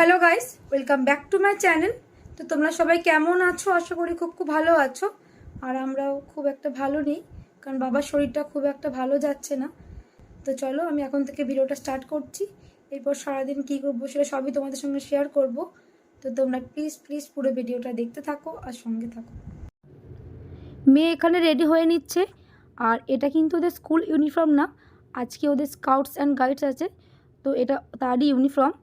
Hello guys, welcome back to my channel. তো তোমরা সবাই কেমন আছো? আশা করি খুব ভালো আছো। আর আমরাও খুব একটা ভালো নেই, কারণ বাবার শরীরটা খুব একটা ভালো যাচ্ছে না। তো চলো আমি এখন থেকে ভিডিওটা স্টার্ট করছি। এরপর সারাদিন কী করবো সেটা সবই তোমাদের সঙ্গে শেয়ার করব। তো তোমরা প্লিজ পুরো ভিডিওটা দেখতে থাকো আর সঙ্গে থাকো। মেয়ে এখানে রেডি হয়ে নিচ্ছে, আর এটা কিন্তু ওদের স্কুল ইউনিফর্ম না, আজকে ওদের স্কাউটস অ্যান্ড গাইডস আছে, তো এটা তারই ইউনিফর্ম।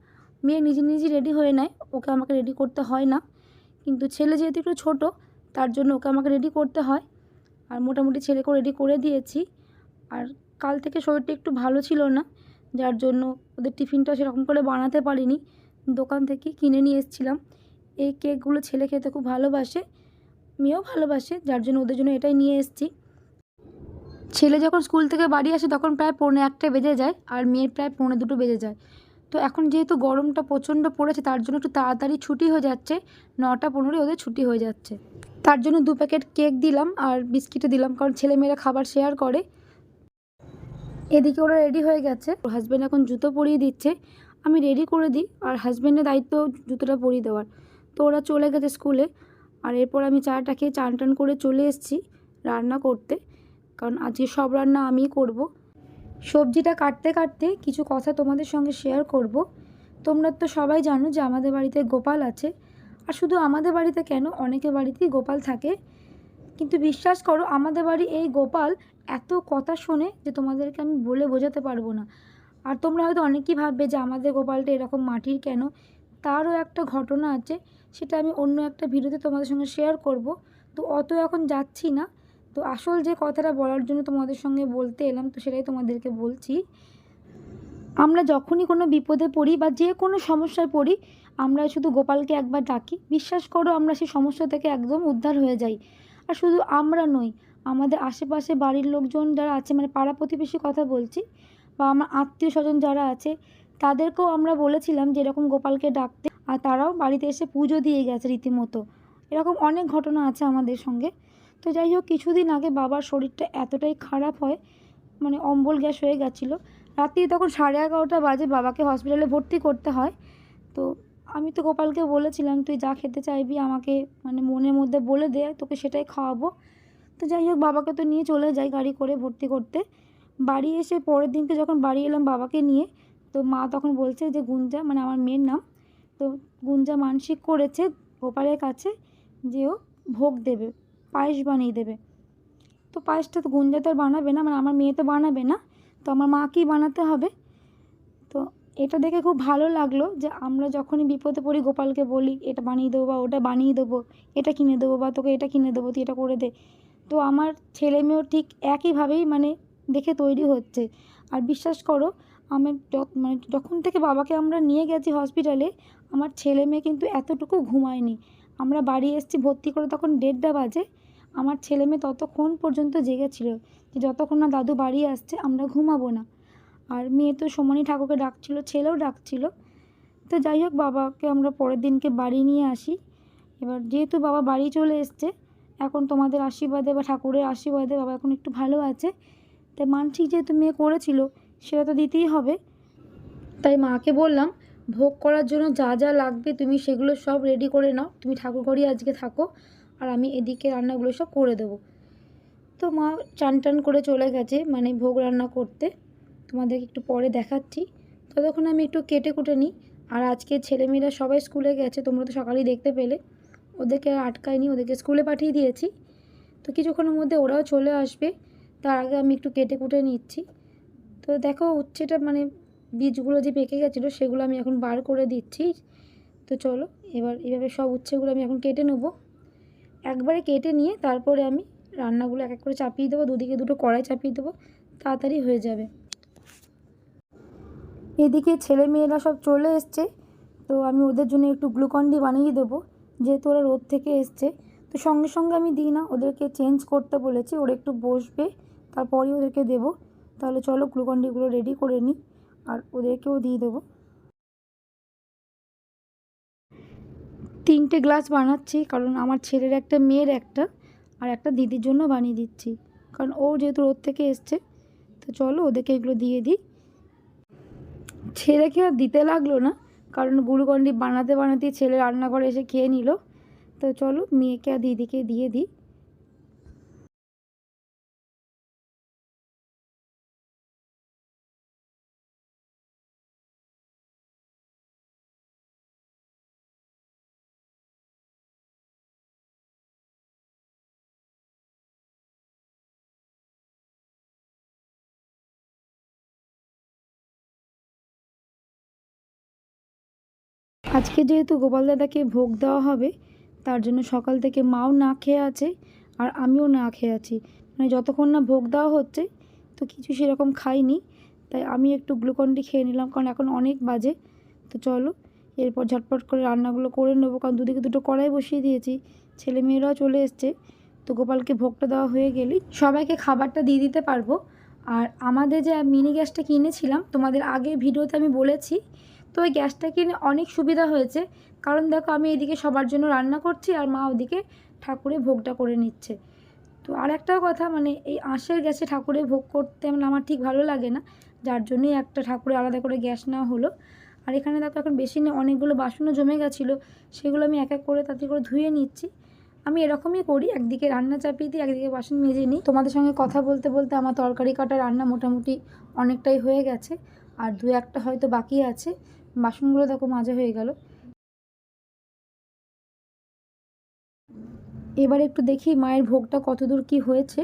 মেয়ে নিজে নিজে রেডি হয়ে নেয়, ওকে আমাকে রেডি করতে হয় না। কিন্তু ছেলে যেহেতু একটু ছোটো, তার জন্য ওকে আমাকে রেডি করতে হয়। আর মোটামুটি ছেলেকেও রেডি করে দিয়েছি। আর কাল থেকে শরীরটা একটু ভালো ছিল না, যার জন্য ওদের টিফিনটা সেরকম করে বানাতে পারিনি, দোকান থেকে কিনে নিয়ে এসেছিলাম। এই কেকগুলো ছেলে খেতে খুব ভালোবাসে, মেয়েও ভালোবাসে, যার জন্য ওদের জন্য এটাই নিয়ে এসেছি। ছেলে যখন স্কুল থেকে বাড়ি আসে তখন প্রায় 1:45 বেজে যায়, আর মেয়ের প্রায় 1:45 বেজে যায়। তো এখন যেহেতু গরমটা প্রচণ্ড পড়েছে, তার জন্য একটু তাড়াতাড়ি ছুটি হয়ে যাচ্ছে, 9:15 ওদের ছুটি হয়ে যাচ্ছে। তার জন্য 2 প্যাকেট কেক দিলাম আর বিস্কিটও দিলাম, কারণ ছেলেমেয়েরা খাবার শেয়ার করে। এদিকে ওরা রেডি হয়ে গেছে, ওর হাজব্যান্ড এখন জুতো পরিয়ে দিচ্ছে, আমি রেডি করে দিই, আর হাজব্যান্ডের দায়িত্ব জুতোটা পরিয়ে দেওয়ার। তো ওরা চলে গেছে স্কুলে। আর এরপর আমি চাটা খেয়ে চান টান করে চলে এসেছি রান্না করতে, কারণ আজকে সব রান্না আমিই করব। সবজিটা কাটতে কাটতে কিছু কথা তোমাদের সঙ্গে শেয়ার করব। তোমরা তো সবাই জানো যে আমাদের বাড়িতে গোপাল আছে, আর শুধু আমাদের বাড়িতে কেন, অনেকের বাড়িতেই গোপাল থাকে। কিন্তু বিশ্বাস করো, আমাদের বাড়ি এই গোপাল এত কথা শোনে যে তোমাদেরকে আমি বলে বোঝাতে পারবো না। আর তোমরা হয়তো অনেকেই ভাববে যে আমাদের গোপালটা এরকম মাটির কেন। তারও একটা ঘটনা আছে, সেটা আমি অন্য একটা ভিডিওতে তোমাদের সঙ্গে শেয়ার করব। তো অত এখন যাচ্ছি না। তো আসল যে কথাটা বলার জন্য তোমাদের সঙ্গে বলতে এলাম, তো সেটাই তোমাদেরকে বলছি। আমরা যখনই কোনো বিপদে পড়ি বা যে কোনো সমস্যায় পড়ি, আমরা শুধু গোপালকে একবার ডাকি, বিশ্বাস করো আমরা সেই সমস্যা থেকে একদম উদ্ধার হয়ে যাই। আর শুধু আমরা নই, আমাদের আশেপাশে বাড়ির লোকজন যারা আছে, মানে পাড়া প্রতিবেশী কথা বলছি, বা আমার আত্মীয় স্বজন যারা আছে, তাদেরকেও আমরা বলেছিলাম যে এরকম গোপালকে ডাকতে, আর তারাও বাড়িতে এসে পুজো দিয়ে গেছে রীতিমতো। এরকম অনেক ঘটনা আছে আমাদের সঙ্গে। তো যাই হোক, কিছুদিন আগে বাবার শরীরটা এতটাই খারাপ হয়, মানে অম্বল গ্যাস হয়ে গেছিলো। রাত্রি তখন 11:30 বাজে, বাবাকে হসপিটালে ভর্তি করতে হয়। তো আমি তো গোপালকে বলেছিলাম, তুই যা খেতে চাইবি আমাকে মানে মনের মধ্যে বলে দে, তোকে সেটাই খাওয়াবো। তো যাই হোক, বাবাকে তো নিয়ে চলে যাই গাড়ি করে ভর্তি করতে। বাড়ি এসে পরের দিনকে যখন বাড়ি এলাম বাবাকে নিয়ে, তো মা তখন বলছে যে গুঞ্জা, মানে আমার মেয়ের নাম, তো গুঞ্জা মানসিক করেছে গোপালের কাছে যে ও ভোগ দেবে, পায়েস বানিয়ে দেবে। তো পায়েসটা তো গুঞ্জা তো আর বানাবে না, মানে আমার মেয়ে তো বানাবে না, তো আমার মাকেই বানাতে হবে। তো এটা দেখে খুব ভালো লাগলো যে আমরা যখনই বিপদে পড়ি গোপালকে বলি এটা বানিয়ে দেবো বা ওটা বানিয়ে দেবো, এটা কিনে দেবো বা তোকে এটা কিনে দেবো, তুই এটা করে দে। তো আমার ছেলে মেয়েও ঠিক একইভাবেই মানে দেখে তৈরি হচ্ছে। আর বিশ্বাস করো, আমার মানে যখন থেকে বাবাকে আমরা নিয়ে গেছি হসপিটালে, আমার ছেলে মেয়ে কিন্তু এতটুকু ঘুমায়নি। আমরা বাড়ি এসেছি ভর্তি করে তখন 1:30 বাজে, আমার ছেলে মেয়ে ততক্ষণ পর্যন্ত জেগেছিল যে যতক্ষণ না দাদু বাড়ি আসছে আমরা ঘুমাবো না। আর মেয়ে তো সমানি ঠাকুরকে ডাকছিল, ছেলেও ডাকছিল। তো যাই হোক, বাবাকে আমরা পরের দিনকে বাড়ি নিয়ে আসি। এবার যেহেতু বাবা বাড়ি চলে এসছে, এখন তোমাদের আশীর্বাদে বা ঠাকুরের আশীর্বাদে বাবা এখন একটু ভালো আছে। তাই মানসিক যেহেতু মেয়ে করেছিল, সেটা তো দিতেই হবে। তাই মাকে বললাম, ভোগ করার জন্য যা যা লাগবে তুমি সেগুলো সব রেডি করে নাও, তুমি ঠাকুর ঘরেই আজকে থাকো, আর আমি এদিকে রান্নাগুলো সব করে দেবো। তো মা চান টান করে চলে গেছে মানে ভোগ রান্না করতে, তোমাদেরকে একটু পরে দেখাচ্ছি। ততক্ষণ আমি একটু কেটে কুটে নিই। আর আজকে ছেলেমেয়েরা সবাই স্কুলে গেছে, তোমরা তো সকালেই দেখতে পেলে, ওদেরকে আর আটকায়নি, ওদেরকে স্কুলে পাঠিয়ে দিয়েছি। তো কিছুক্ষণের মধ্যে ওরাও চলে আসবে, তার আগে আমি একটু কেটে কুটে নিচ্ছি। তো দেখো, উচ্ছেটা মানে বীজগুলো যে পেকে গেছিলো সেগুলো আমি এখন বার করে দিচ্ছি। তো চলো, এবার এইভাবে সব উচ্ছেগুলো আমি এখন কেটে নেবো। একবারে কেটে নিয়ে তারপরে আমি রান্নাগুলো এক এক করে চাপিয়ে দেবো, দুদিকে দুটো কড়াই চাপিয়ে দেবো, তাড়াতাড়ি হয়ে যাবে। এদিকে ছেলে মেয়েরা সব চলে এসছে, তো আমি ওদের জন্য একটু গ্লুকন-ডি বানিয়ে দেবো, যেহেতু ওরা রোদ থেকে এসছে। তো সঙ্গে সঙ্গে আমি দিই না, ওদেরকে চেঞ্জ করতে বলেছি, ওরা একটু বসবে তারপরেই ওদেরকে দেবো। তাহলে চলো গ্লুকন-ডিগুলো রেডি করে নিই, আর ওদেরকেও দিয়ে দেবো। 3টে গ্লাস বানাচ্ছি, কারণ আমার ছেলের একটা, মেয়ের একটা, আর একটা দিদির জন্য বানিয়ে দিচ্ছি, কারণ ও যেহেতু রোদ থেকে এসছে। তো চলো ওদেরকে এগুলো দিয়ে দিই। ছেলেকে আর দিতে লাগলো না, কারণ গ্লুকন্ডি বানাতে বানাতেই ছেলে রান্নাঘরে এসে খেয়ে নিল। তো চলো মেয়েকে আর দিদিকে দিয়ে দিই। আজকে যেহেতু গোপাল দাদাকে ভোগ দেওয়া হবে, তার জন্য সকাল থেকে মাও না খেয়ে আছে আর আমিও না খেয়ে আছি। মানে যতক্ষণ না ভোগ দেওয়া হচ্ছে তো কিছু সেরকম খাইনি, তাই আমি একটু গ্লুকন্ডি খেয়ে নিলাম, কারণ এখন অনেক বাজে। তো চলো এরপর ঝটপট করে রান্নাগুলো করে নেবো, কারণ দুদিকে দুটো কড়াই বসিয়ে দিয়েছি, ছেলে মেয়েরাও চলে এসছে। তো গোপালকে ভোগটা দেওয়া হয়ে গেলেই সবাইকে খাবারটা দিয়ে দিতে পারবো। আর আমাদের যে মিনি গ্যাসটা কিনেছিলাম তোমাদের আগের ভিডিওতে আমি বলেছি, তো ওই গ্যাসটা কিনে অনেক সুবিধা হয়েছে। কারণ দেখো আমি এদিকে সবার জন্য রান্না করছি আর মা ওদিকে ঠাকুরের ভোগটা করে নিচ্ছে। তো আর একটা কথা, মানে এই আঁশের গ্যাসে ঠাকুরের ভোগ করতে আমার ঠিক ভালো লাগে না, যার জন্যই একটা ঠাকুরের আলাদা করে গ্যাস নেওয়া হলো। আর এখানে দেখো এখন বেশি নেই, অনেকগুলো বাসনও জমে গেছিলো, সেগুলো আমি এক এক করে তাড়াতাড়ি করে ধুয়ে নিচ্ছি। আমি এরকমই করি, একদিকে রান্না চাপিয়ে দিই, একদিকে বাসন মেজে নিই। তোমাদের সঙ্গে কথা বলতে বলতে আমার তরকারি কাটা রান্না মোটামুটি অনেকটাই হয়ে গেছে, আর দু একটা হয়তো বাকি আছে। বাসনগুলো দেখো মাজা হয়ে গেল। এবার একটু দেখি মায়ের ভোগটা কতদূর কি হয়েছে,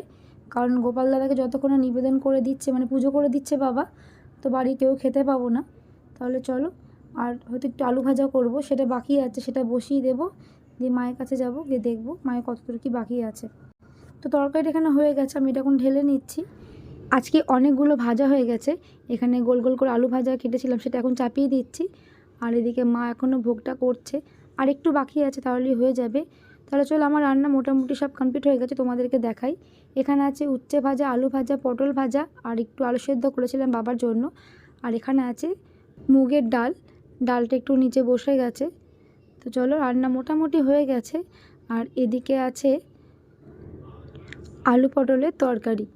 কারণ গোপাল দাদাকে যতক্ষণ না নিবেদন করে দিচ্ছে, মানে পুজো করে দিচ্ছে বাবা, তো বাড়ি কেউ খেতে পাবো না। তাহলে চলো, আর হয়তো একটু আলু ভাজা করব, সেটা বাকি আছে, সেটা বসিয়ে দেবো, দিয়ে মায়ের কাছে যাব, গিয়ে দেখবো মায়ের কতদূর কি বাকি আছে। তো তরকারিটা এখানে হয়ে গেছে, আমি এটা এখন ঢেলে নিচ্ছি। আজকে অনেকগুলো ভাজা হয়ে গেছে, এখানে গোল গোল করে আলু ভাজা কেটেছিলাম, সেটা এখন চাপিয়ে দিচ্ছি। আর এদিকে মা এখনও ভোগটা করছে, আর একটু বাকি আছে, তাহলেই হয়ে যাবে। তাহলে চলো, আমার রান্না মোটামুটি সব কমপ্লিট হয়ে গেছে, তোমাদেরকে দেখাই। এখানে আছে উচ্ছে ভাজা, আলু ভাজা, পটল ভাজা, আর একটু আলু সেদ্ধ করেছিলাম বাবার জন্য। আর এখানে আছে মুগের ডাল, ডালটা একটু নিচে বসে গেছে। তো চলো, রান্না মোটামুটি হয়ে গেছে। আর এদিকে আছে আলু পটলের তরকারি।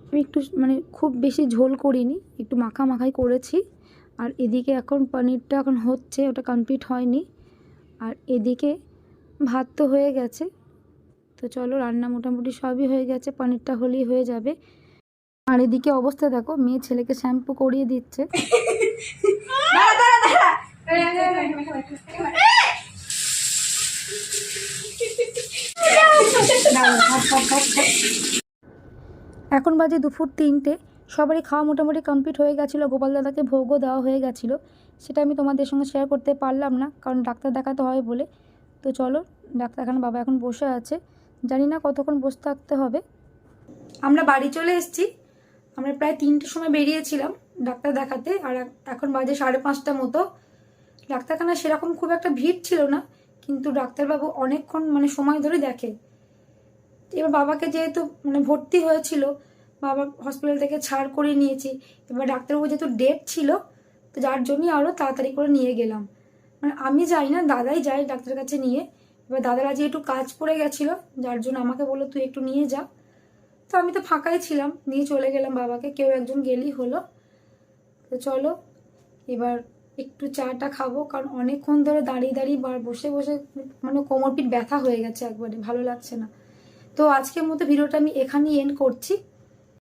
আমি একটু মানে খুব বেশি ঝোল করিনি, একটু মাখা মাখাই করেছি। আর এদিকে এখন পনিরটা এখন হচ্ছে, ওটা কমপ্লিট হয়নি। আর এদিকে ভাত তো হয়ে গেছে। তো চলো, রান্না মোটামুটি সবই হয়ে গেছে, পনিরটা হলেই হয়ে যাবে। আর এদিকে অবস্থা দেখো, মেয়ে ছেলেকে শ্যাম্পু করিয়ে দিচ্ছে। এখন বাজে দুপুর 3টে, সবারই খাওয়া মোটামুটি কমপ্লিট হয়ে গেছিলো, গোপাল দাদাকে ভোগও দেওয়া হয়ে গেছিলো। সেটা আমি তোমাদের সঙ্গে শেয়ার করতে পারলাম না, কারণ ডাক্তার দেখাতে হয় বলে। তো চলো, ডাক্তারখানা বাবা এখন বসে আছে, জানি না কতক্ষণ বসে থাকতে হবে। আমরা বাড়ি চলে এসেছি, আমরা প্রায় 3টের সময় বেরিয়েছিলাম ডাক্তার দেখাতে, আর এখন বাজে 5:30 মতো। ডাক্তারখানা সেরকম খুব একটা ভিড় ছিল না, কিন্তু ডাক্তারবাবু অনেকক্ষণ মানে সময় ধরে দেখে। এবার বাবাকে যেহেতু মানে ভর্তি হয়েছিল, বাবা হসপিটাল থেকে ছাড় করে নিয়েছি, এবার ডাক্তারবাবু যেহেতু ডেট ছিল, তো যার জন্যই আরও তাড়াতাড়ি করে নিয়ে গেলাম। মানে আমি যাই না, দাদাই যায় ডাক্তারের কাছে নিয়ে। এবার দাদার আজকে একটু কাজ পড়ে গেছিলো, যার জন্য আমাকে বললো তুই একটু নিয়ে যা। তো আমি তো ফাঁকাই ছিলাম, নিয়ে চলে গেলাম বাবাকে, কেউ একজন গেলেই হলো। তো চলো এবার একটু চাটা খাবো, কারণ অনেকক্ষণ ধরে দাঁড়িয়ে দাঁড়িয়ে বসে বসে মানে কোমর পিঠ ব্যথা হয়ে গেছে, একবারে ভালো লাগছে না। তো আজকের মতো ভিডিওটা আমি এখানেই এন্ড করছি।